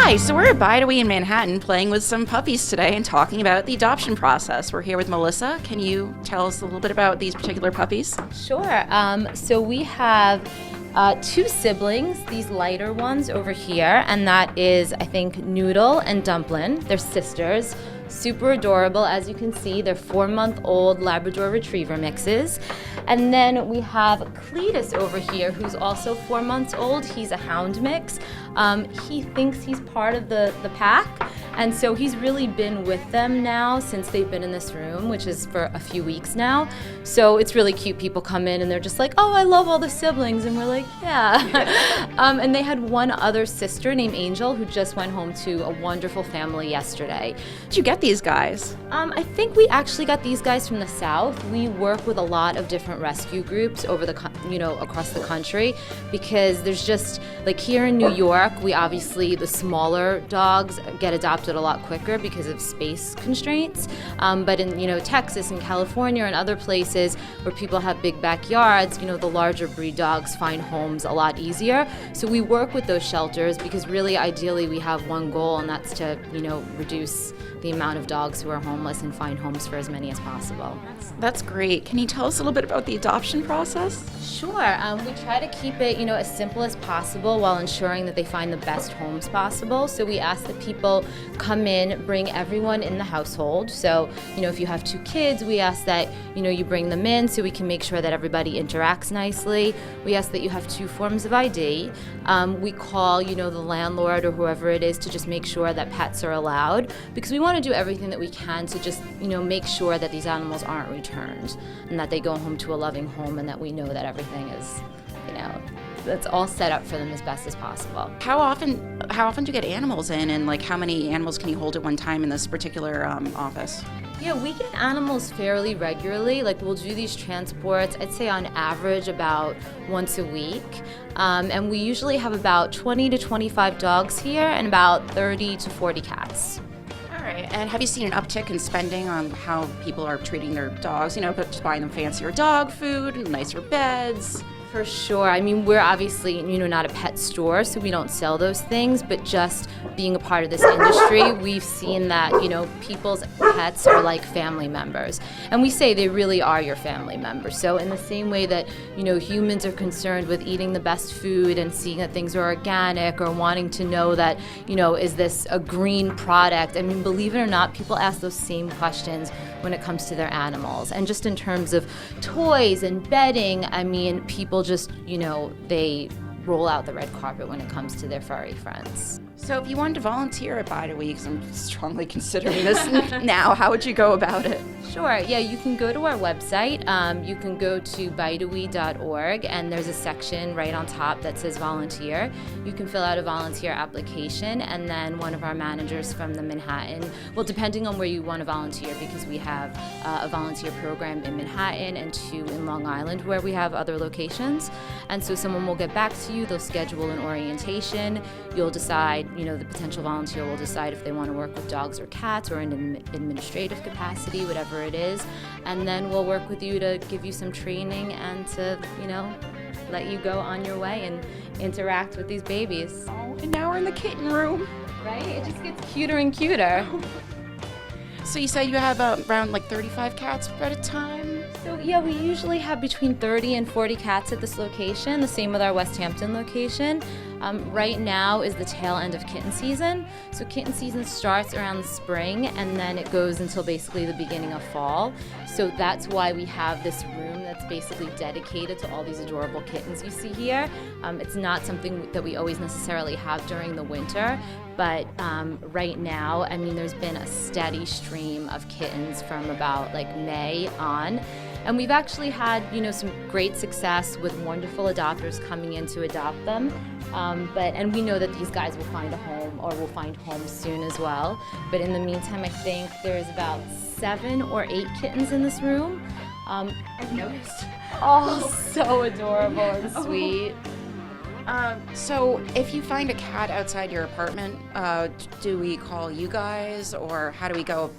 Hi, so we're at Bideawee in Manhattan playing with some puppies today and talking about the adoption process. We're here with Melissa. Can you tell us a little bit about these particular puppies? Sure. So we have two siblings, these lighter ones over here, and that is, I think, Noodle and Dumplin'. They're sisters. Super adorable. As you can see, they're 4-month-old Labrador Retriever mixes. And then we have Cletus over here, who's also 4 months old. He's a hound mix. He thinks he's part of the pack, and so he's really been with them now since they've been in this room, which is for a few weeks now. So it's really cute. People come in and they're just like, oh, I love all the siblings, and we're like, yeah. And they had one other sister named Angel who just went home to a wonderful family yesterday. Did you get these guys? I think we actually got these guys from the South. We work with a lot of different rescue groups over across the country, because there's just, like here in New York, we obviously, the smaller dogs get adopted a lot quicker because of space constraints. But in, Texas and California and other places where people have big backyards, the larger breed dogs find homes a lot easier. So we work with those shelters because really, ideally, we have one goal, and that's to, reduce the amount of dogs who are homeless and find homes for as many as possible. That's great. Can you tell us a little bit about the adoption process? Sure. We try to keep it, as simple as possible while ensuring that they find the best homes possible. So we ask that people come in, bring everyone in the household. So, if you have 2 kids, we ask that, you bring them in so we can make sure that everybody interacts nicely. We ask that you have 2 forms of ID. We call, the landlord or whoever it is to just make sure that pets are allowed, because we want to do everything that we can to just, make sure that these animals aren't returned and that they go home to a loving home, and that we know that everything is, that's all set up for them as best as possible. How often do you get animals in, and how many animals can you hold at one time in this particular office? Yeah, we get animals fairly regularly. We'll do these transports, I'd say on average about once a week. And we usually have about 20 to 25 dogs here and about 30 to 40 cats. All right. And have you seen an uptick in spending on how people are treating their dogs? Just buying them fancier dog food and nicer beds? For sure. We're obviously, not a pet store, so we don't sell those things, but just being a part of this industry, we've seen that, people's pets are like family members. And we say they really are your family members. So in the same way that, humans are concerned with eating the best food and seeing that things are organic, or wanting to know that, is this a green product? Believe it or not, people ask those same questions when it comes to their animals. And just in terms of toys and bedding, people just, they roll out the red carpet when it comes to their furry friends. So if you wanted to volunteer at Bideawee, because I'm strongly considering this now, how would you go about it? Sure. Yeah, you can go to our website. You can go to bideawee.org, and there's a section right on top that says volunteer. You can fill out a volunteer application, and then one of our managers from the Manhattan, well, depending on where you want to volunteer, because we have a volunteer program in Manhattan and 2 in Long Island where we have other locations. And so someone will get back to you, they'll schedule an orientation, you'll decide, the potential volunteer will decide if they want to work with dogs or cats or in an administrative capacity, whatever it is, and then we'll work with you to give you some training and to, let you go on your way and interact with these babies. Oh, and now we're in the kitten room. Right? It just gets cuter and cuter. So you say you have around 35 cats at a time? So yeah, we usually have between 30 and 40 cats at this location, the same with our West Hampton location. Right now is the tail end of kitten season. So kitten season starts around the spring, and then it goes until basically the beginning of fall. So that's why we have this room that's basically dedicated to all these adorable kittens you see here. It's not something that we always necessarily have during the winter, but right now, there's been a steady stream of kittens from about May on. And we've actually had, some great success with wonderful adopters coming in to adopt them. And we know that these guys will find a home, or will find homes soon as well. But in the meantime, I think there's about 7 or 8 kittens in this room. I've noticed. Oh, so adorable and sweet. So if you find a cat outside your apartment, do we call you guys, or how do we go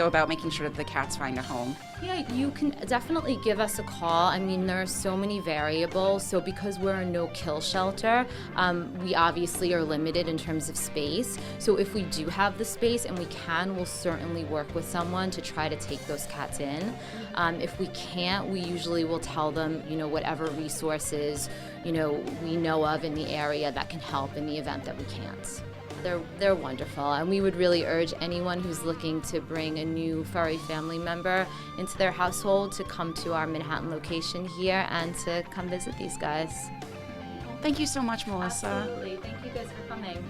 about making sure that the cats find a home? Yeah, you can definitely give us a call. I mean, there are so many variables. So because we're a no-kill shelter, we obviously are limited in terms of space. So if we do have the space and we can, we'll certainly work with someone to try to take those cats in. If we can't, we usually will tell them, whatever resources, we know of in the area that can help in the event that we can't. They're wonderful, and we would really urge anyone who's looking to bring a new furry family member into their household to come to our Manhattan location here and to come visit these guys. Thank you so much, Melissa. Absolutely. Thank you guys for coming.